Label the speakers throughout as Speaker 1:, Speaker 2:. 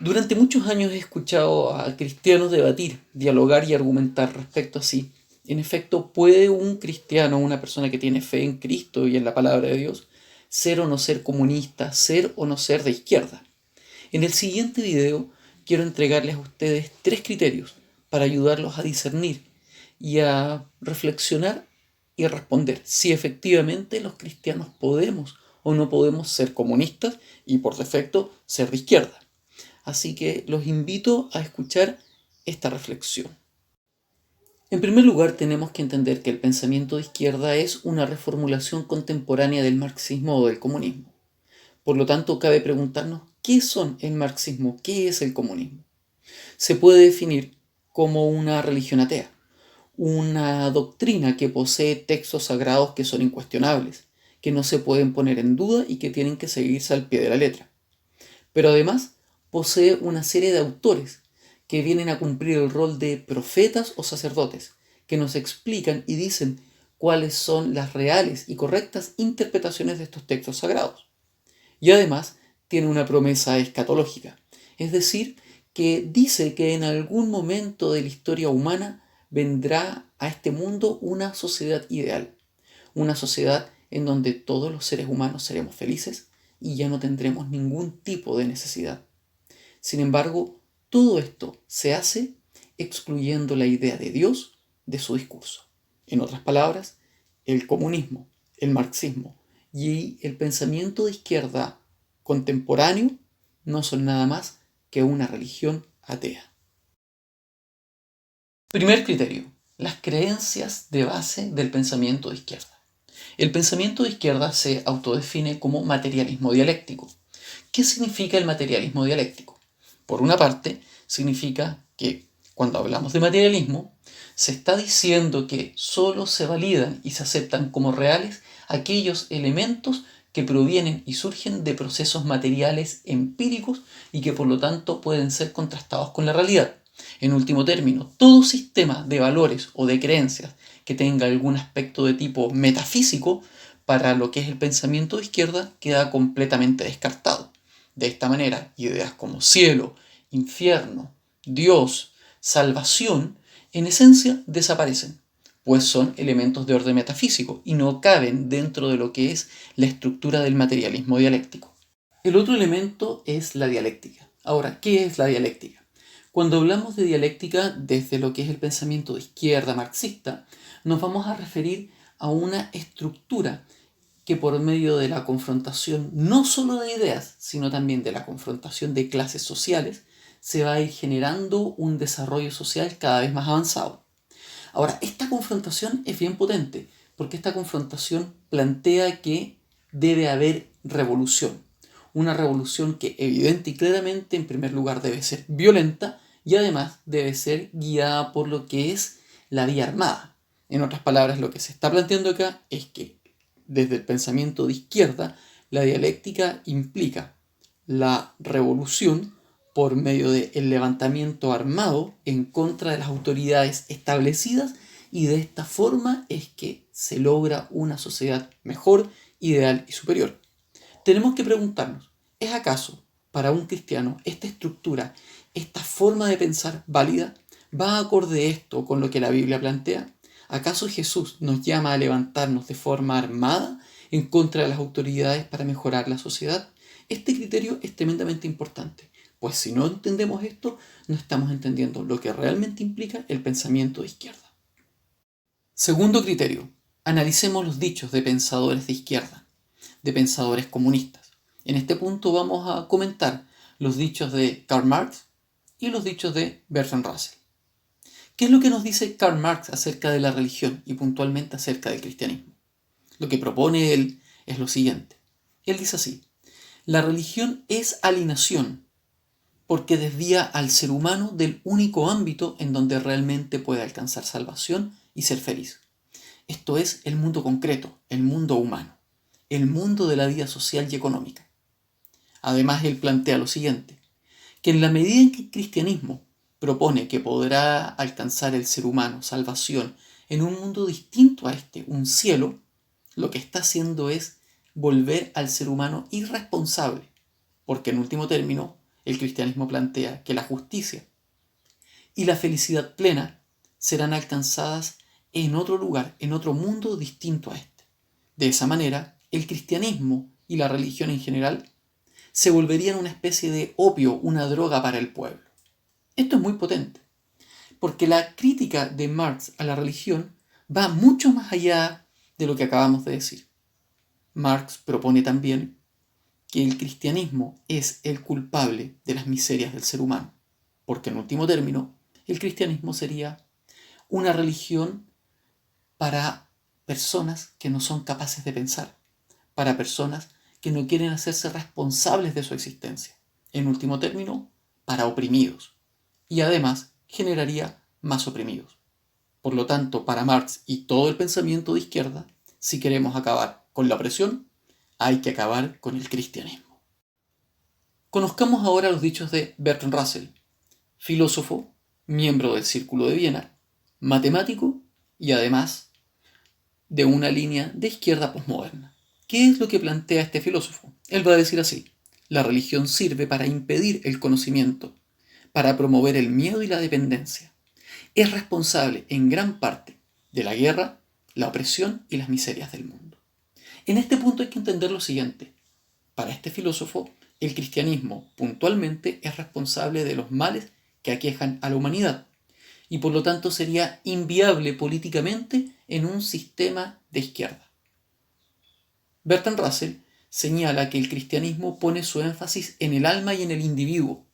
Speaker 1: Durante muchos años he escuchado a cristianos debatir, dialogar y argumentar respecto a si, en efecto, puede un cristiano, una persona que tiene fe en Cristo y en la palabra de Dios, ser o no ser comunista, ser o no ser de izquierda. En el siguiente video quiero entregarles a ustedes tres criterios para ayudarlos a discernir y a reflexionar y a responder si efectivamente los cristianos podemos o no podemos ser comunistas y por defecto ser de izquierda. Así que los invito a escuchar esta reflexión. En primer lugar, tenemos que entender que el pensamiento de izquierda es una reformulación contemporánea del marxismo o del comunismo. Por lo tanto, cabe preguntarnos qué son el marxismo, qué es el comunismo. Se puede definir como una religión atea, una doctrina que posee textos sagrados que son incuestionables, que no se pueden poner en duda y que tienen que seguirse al pie de la letra. Pero además posee una serie de autores que vienen a cumplir el rol de profetas o sacerdotes, que nos explican y dicen cuáles son las reales y correctas interpretaciones de estos textos sagrados. Y además tiene una promesa escatológica, es decir, que dice que en algún momento de la historia humana vendrá a este mundo una sociedad ideal, una sociedad en donde todos los seres humanos seremos felices y ya no tendremos ningún tipo de necesidad. Sin embargo, todo esto se hace excluyendo la idea de Dios de su discurso. En otras palabras, el comunismo, el marxismo y el pensamiento de izquierda contemporáneo no son nada más que una religión atea. Primer criterio, las creencias de base del pensamiento de izquierda. El pensamiento de izquierda se autodefine como materialismo dialéctico. ¿Qué significa el materialismo dialéctico? Por una parte, significa que cuando hablamos de materialismo, se está diciendo que solo se validan y se aceptan como reales aquellos elementos que provienen y surgen de procesos materiales empíricos y que por lo tanto pueden ser contrastados con la realidad. En último término, todo sistema de valores o de creencias que tenga algún aspecto de tipo metafísico para lo que es el pensamiento de izquierda queda completamente descartado. De esta manera, ideas como cielo, infierno, Dios, salvación, en esencia desaparecen, pues son elementos de orden metafísico y no caben dentro de lo que es la estructura del materialismo dialéctico. El otro elemento es la dialéctica. Ahora, ¿qué es la dialéctica? Cuando hablamos de dialéctica desde lo que es el pensamiento de izquierda marxista, nos vamos a referir a una estructura que por medio de la confrontación no solo de ideas, sino también de la confrontación de clases sociales, se va a ir generando un desarrollo social cada vez más avanzado. Ahora, esta confrontación es bien potente, porque esta confrontación plantea que debe haber revolución. Una revolución que evidente y claramente, en primer lugar, debe ser violenta y además debe ser guiada por lo que es la vía armada. En otras palabras, lo que se está planteando acá es que desde el pensamiento de izquierda, la dialéctica implica la revolución por medio del levantamiento armado en contra de las autoridades establecidas y de esta forma es que se logra una sociedad mejor, ideal y superior. Tenemos que preguntarnos, ¿es acaso para un cristiano esta estructura, esta forma de pensar válida? ¿Va acorde esto con lo que la Biblia plantea? ¿Acaso Jesús nos llama a levantarnos de forma armada en contra de las autoridades para mejorar la sociedad? Este criterio es tremendamente importante, pues si no entendemos esto, no estamos entendiendo lo que realmente implica el pensamiento de izquierda. Segundo criterio, analicemos los dichos de pensadores de izquierda, de pensadores comunistas. En este punto vamos a comentar los dichos de Karl Marx y los dichos de Bertrand Russell. ¿Qué es lo que nos dice Karl Marx acerca de la religión y puntualmente acerca del cristianismo? Lo que propone él es lo siguiente. Él dice así, la religión es alienación porque desvía al ser humano del único ámbito en donde realmente puede alcanzar salvación y ser feliz. Esto es el mundo concreto, el mundo humano, el mundo de la vida social y económica. Además, él plantea lo siguiente, que en la medida en que el cristianismo propone que podrá alcanzar el ser humano salvación en un mundo distinto a este, un cielo, lo que está haciendo es volver al ser humano irresponsable, porque en último término, el cristianismo plantea que la justicia y la felicidad plena serán alcanzadas en otro lugar, en otro mundo distinto a este. De esa manera, el cristianismo y la religión en general se volverían una especie de opio, una droga para el pueblo. Esto es muy potente, porque la crítica de Marx a la religión va mucho más allá de lo que acabamos de decir. Marx propone también que el cristianismo es el culpable de las miserias del ser humano, porque en último término, el cristianismo sería una religión para personas que no son capaces de pensar, para personas que no quieren hacerse responsables de su existencia, en último término, para oprimidos, y además generaría más oprimidos. Por lo tanto, para Marx y todo el pensamiento de izquierda, si queremos acabar con la opresión, hay que acabar con el cristianismo. Conozcamos ahora los dichos de Bertrand Russell, filósofo, miembro del Círculo de Viena, matemático y además de una línea de izquierda posmoderna. ¿Qué es lo que plantea este filósofo? Él va a decir así: la religión sirve para impedir el conocimiento, para promover el miedo y la dependencia. Es responsable en gran parte de la guerra, la opresión y las miserias del mundo. En este punto hay que entender lo siguiente. Para este filósofo, el cristianismo puntualmente es responsable de los males que aquejan a la humanidad y por lo tanto sería inviable políticamente en un sistema de izquierda. Bertrand Russell señala que el cristianismo pone su énfasis en el alma y en el individuo,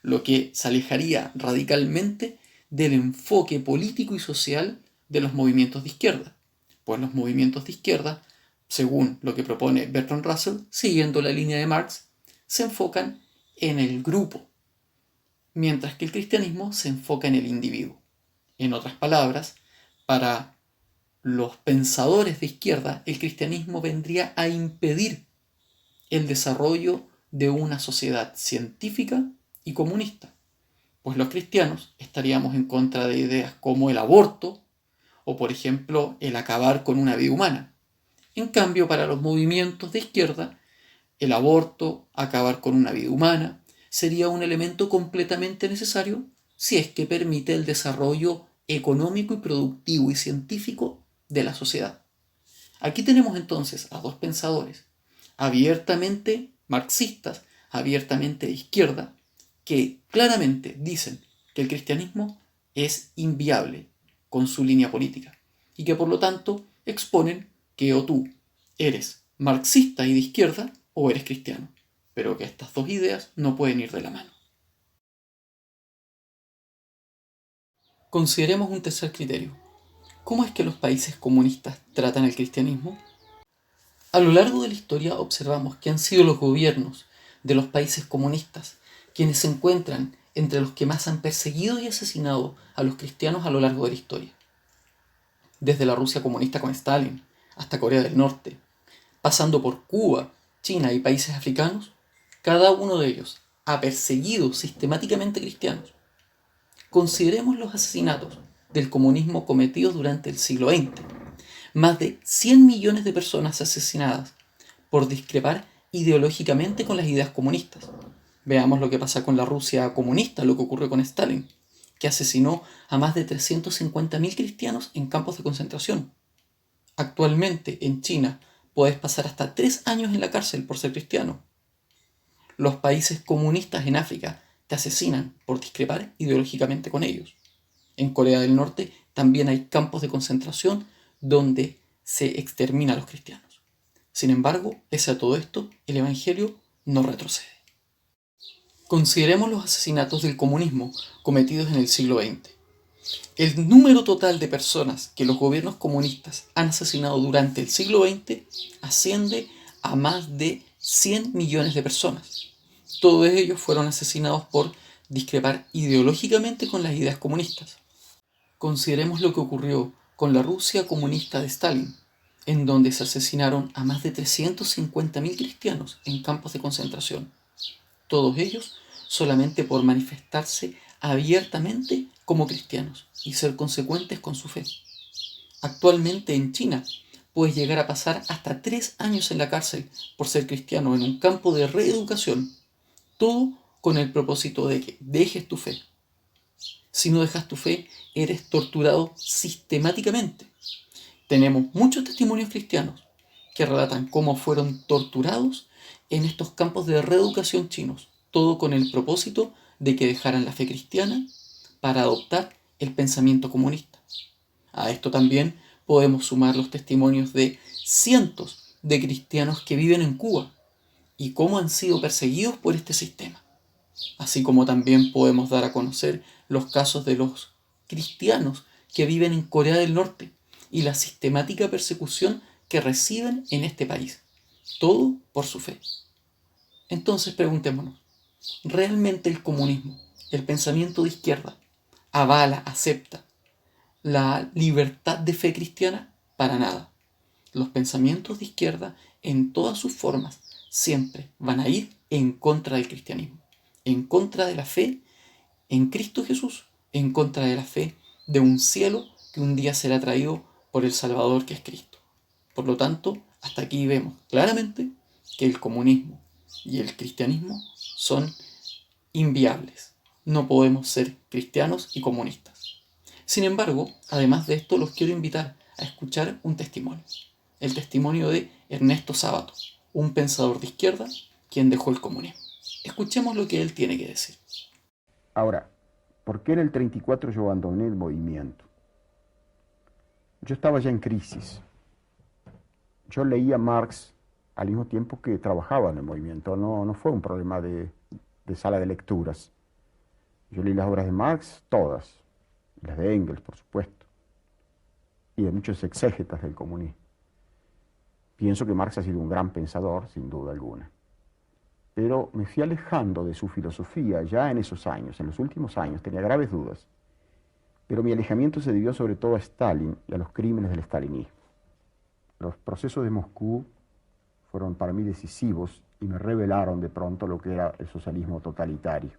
Speaker 1: lo que se alejaría radicalmente del enfoque político y social de los movimientos de izquierda, pues los movimientos de izquierda, según lo que propone Bertrand Russell, siguiendo la línea de Marx, se enfocan en el grupo, mientras que el cristianismo se enfoca en el individuo. En otras palabras, para los pensadores de izquierda, el cristianismo vendría a impedir el desarrollo de una sociedad científica y comunista, pues los cristianos estaríamos en contra de ideas como el aborto o, por ejemplo, el acabar con una vida humana. En cambio, para los movimientos de izquierda, el aborto, acabar con una vida humana, sería un elemento completamente necesario si es que permite el desarrollo económico y productivo y científico de la sociedad. Aquí tenemos entonces a dos pensadores abiertamente marxistas, abiertamente de izquierda, que claramente dicen que el cristianismo es inviable con su línea política y que por lo tanto exponen que o tú eres marxista y de izquierda o eres cristiano, pero que estas dos ideas no pueden ir de la mano. Consideremos un tercer criterio. ¿Cómo es que los países comunistas tratan el cristianismo? A lo largo de la historia observamos que han sido los gobiernos de los países comunistas quienes se encuentran entre los que más han perseguido y asesinado a los cristianos a lo largo de la historia. Desde la Rusia comunista con Stalin hasta Corea del Norte, pasando por Cuba, China y países africanos, cada uno de ellos ha perseguido sistemáticamente cristianos. Consideremos los asesinatos del comunismo cometidos durante el siglo XX. Más de 100 millones de personas asesinadas por discrepar ideológicamente con las ideas comunistas. Veamos lo que pasa con la Rusia comunista, lo que ocurrió con Stalin, que asesinó a más de 350.000 cristianos en campos de concentración. Actualmente, en China, puedes pasar hasta 3 años en la cárcel por ser cristiano. Los países comunistas en África te asesinan por discrepar ideológicamente con ellos. En Corea del Norte también hay campos de concentración donde se extermina a los cristianos. Sin embargo, pese a todo esto, el Evangelio no retrocede. Consideremos los asesinatos del comunismo cometidos en el siglo XX. El número total de personas que los gobiernos comunistas han asesinado durante el siglo XX asciende a más de 100 millones de personas. Todos ellos fueron asesinados por discrepar ideológicamente con las ideas comunistas. Consideremos lo que ocurrió con la Rusia comunista de Stalin, en donde se asesinaron a más de 350.000 cristianos en campos de concentración. Todos ellos solamente por manifestarse abiertamente como cristianos y ser consecuentes con su fe. Actualmente en China puedes llegar a pasar hasta 3 años en la cárcel por ser cristiano en un campo de reeducación, todo con el propósito de que dejes tu fe. Si no dejas tu fe, eres torturado sistemáticamente. Tenemos muchos testimonios cristianos que relatan cómo fueron torturados en estos campos de reeducación chinos, todo con el propósito de que dejaran la fe cristiana para adoptar el pensamiento comunista. A esto también podemos sumar los testimonios de cientos de cristianos que viven en Cuba y cómo han sido perseguidos por este sistema. Así como también podemos dar a conocer los casos de los cristianos que viven en Corea del Norte y la sistemática persecución que reciben en este país. Todo por su fe. Entonces preguntémonos, ¿realmente el comunismo, el pensamiento de izquierda, avala, acepta la libertad de fe cristiana? Para nada. Los pensamientos de izquierda, en todas sus formas, siempre van a ir en contra del cristianismo, en contra de la fe en Cristo Jesús, en contra de la fe de un cielo que un día será traído por el Salvador que es Cristo. Por lo tanto, hasta aquí vemos claramente que el comunismo y el cristianismo son inviables. No podemos ser cristianos y comunistas. Sin embargo, además de esto, los quiero invitar a escuchar un testimonio. El testimonio de Ernesto Sábato, un pensador de izquierda quien dejó el comunismo. Escuchemos lo que él tiene que decir.
Speaker 2: Ahora, ¿por qué en el 34 yo abandoné el movimiento? Yo estaba ya en crisis. Yo leía Marx al mismo tiempo que trabajaba en el movimiento. No fue un problema de sala de lecturas. Yo leí las obras de Marx, todas, las de Engels, por supuesto, y de muchos exégetas del comunismo. Pienso que Marx ha sido un gran pensador, sin duda alguna. Pero me fui alejando de su filosofía ya en esos años, en los últimos años, tenía graves dudas. Pero mi alejamiento se debió sobre todo a Stalin y a los crímenes del stalinismo. Los procesos de Moscú fueron para mí decisivos y me revelaron de pronto lo que era el socialismo totalitario.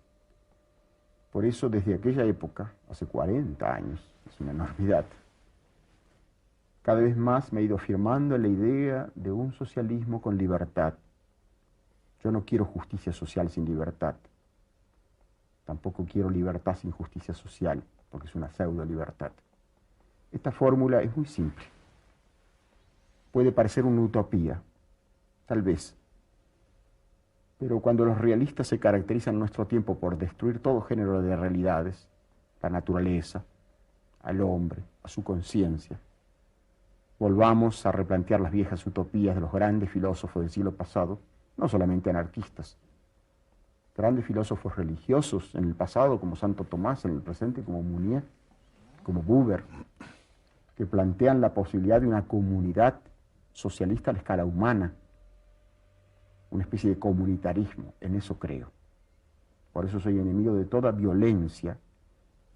Speaker 2: Por eso, desde aquella época, hace 40 años, es una enormidad, cada vez más me he ido afirmando en la idea de un socialismo con libertad. Yo no quiero justicia social sin libertad. Tampoco quiero libertad sin justicia social, porque es una pseudo libertad. Esta fórmula es muy simple. Puede parecer una utopía, tal vez. Pero cuando los realistas se caracterizan en nuestro tiempo por destruir todo género de realidades, la naturaleza, al hombre, a su conciencia, volvamos a replantear las viejas utopías de los grandes filósofos del siglo pasado, no solamente anarquistas, grandes filósofos religiosos en el pasado, como Santo Tomás, en el presente, como Mounier, como Buber, que plantean la posibilidad de una comunidad socialista a la escala humana, una especie de comunitarismo. En eso creo. Por eso soy enemigo de toda violencia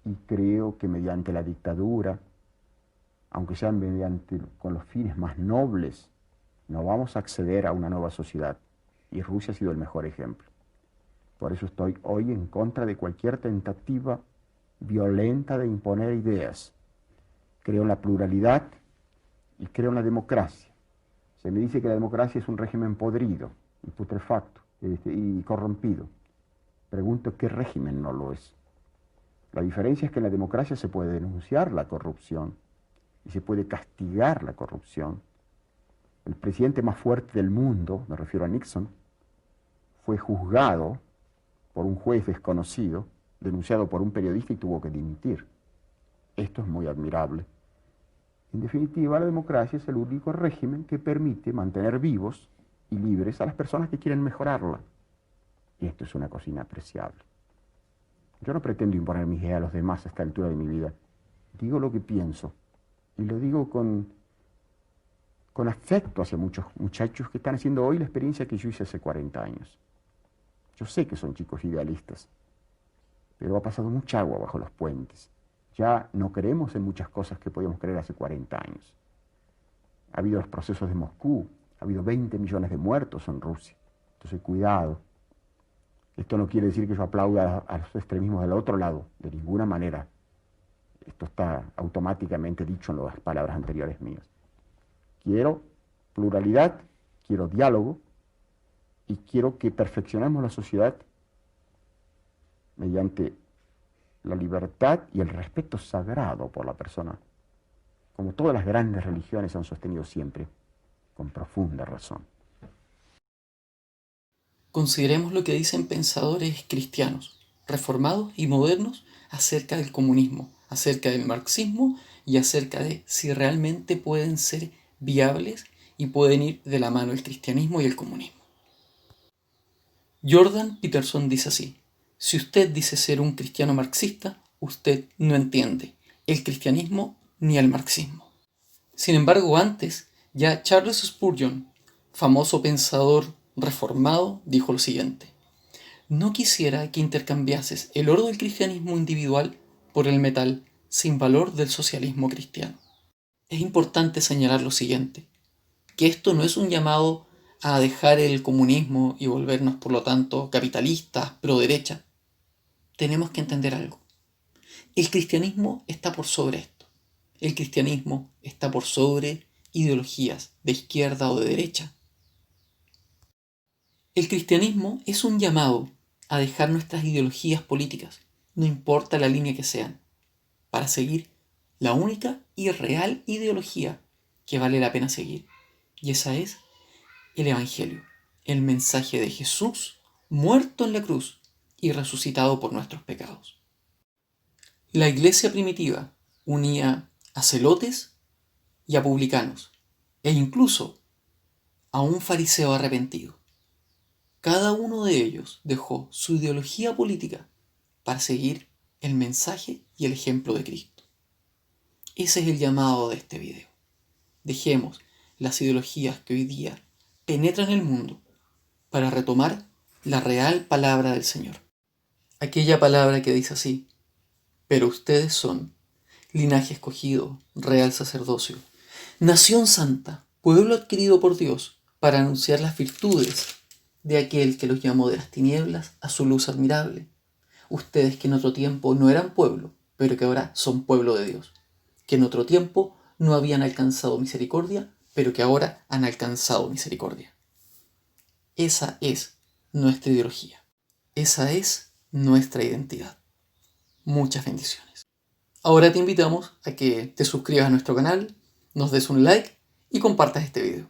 Speaker 2: y creo que mediante la dictadura, aunque sea con los fines más nobles, no vamos a acceder a una nueva sociedad. Y Rusia ha sido el mejor ejemplo. Por eso estoy hoy en contra de cualquier tentativa violenta de imponer ideas. Creo en la pluralidad y creo en la democracia. Se me dice que la democracia es un régimen podrido y putrefacto y corrompido. Pregunto, ¿qué régimen no lo es? La diferencia es que en la democracia se puede denunciar la corrupción y se puede castigar la corrupción. El presidente más fuerte del mundo, me refiero a Nixon, fue juzgado por un juez desconocido, denunciado por un periodista y tuvo que dimitir. Esto es muy admirable. En definitiva, la democracia es el único régimen que permite mantener vivos y libres a las personas que quieren mejorarla. Y esto es una cosa inapreciable. Yo no pretendo imponer mis ideas a los demás a esta altura de mi vida. Digo lo que pienso. Y lo digo con afecto hacia muchos muchachos que están haciendo hoy la experiencia que yo hice hace 40 años. Yo sé que son chicos idealistas, pero ha pasado mucha agua bajo los puentes. Ya no creemos en muchas cosas que podíamos creer hace 40 años. Ha habido los procesos de Moscú, ha habido 20 millones de muertos en Rusia. Entonces, cuidado. Esto no quiere decir que yo aplauda a los extremismos del otro lado, de ninguna manera. Esto está automáticamente dicho en las palabras anteriores mías. Quiero pluralidad, quiero diálogo y quiero que perfeccionemos la sociedad mediante la libertad y el respeto sagrado por la persona, como todas las grandes religiones han sostenido siempre, con profunda razón.
Speaker 1: Consideremos lo que dicen pensadores cristianos, reformados y modernos acerca del comunismo, acerca del marxismo y acerca de si realmente pueden ser viables y pueden ir de la mano el cristianismo y el comunismo. Jordan Peterson dice así: si usted dice ser un cristiano marxista, usted no entiende el cristianismo ni el marxismo. Sin embargo, antes, ya Charles Spurgeon, famoso pensador reformado, dijo lo siguiente: no quisiera que intercambiases el oro del cristianismo individual por el metal sin valor del socialismo cristiano. Es importante señalar lo siguiente, que esto no es un llamado a dejar el comunismo y volvernos, por lo tanto, capitalistas, pro derecha. Tenemos que entender algo. El cristianismo está por sobre esto. El cristianismo está por sobre ideologías de izquierda o de derecha. El cristianismo es un llamado a dejar nuestras ideologías políticas, no importa la línea que sean, para seguir la única y real ideología que vale la pena seguir. Y esa es el Evangelio, el mensaje de Jesús muerto en la cruz y resucitado por nuestros pecados. La iglesia primitiva unía a celotes y a publicanos, e incluso a un fariseo arrepentido. Cada uno de ellos dejó su ideología política para seguir el mensaje y el ejemplo de Cristo. Ese es el llamado de este video. Dejemos las ideologías que hoy día penetran el mundo para retomar la real palabra del Señor. Aquella palabra que dice así: pero ustedes son linaje escogido, real sacerdocio, nación santa, pueblo adquirido por Dios, para anunciar las virtudes de aquel que los llamó de las tinieblas a su luz admirable. Ustedes que en otro tiempo no eran pueblo, pero que ahora son pueblo de Dios. Que en otro tiempo no habían alcanzado misericordia, pero que ahora han alcanzado misericordia. Esa es nuestra ideología. Esa es nuestra identidad. Muchas bendiciones. Ahora te invitamos a que te suscribas a nuestro canal, nos des un like y compartas este video.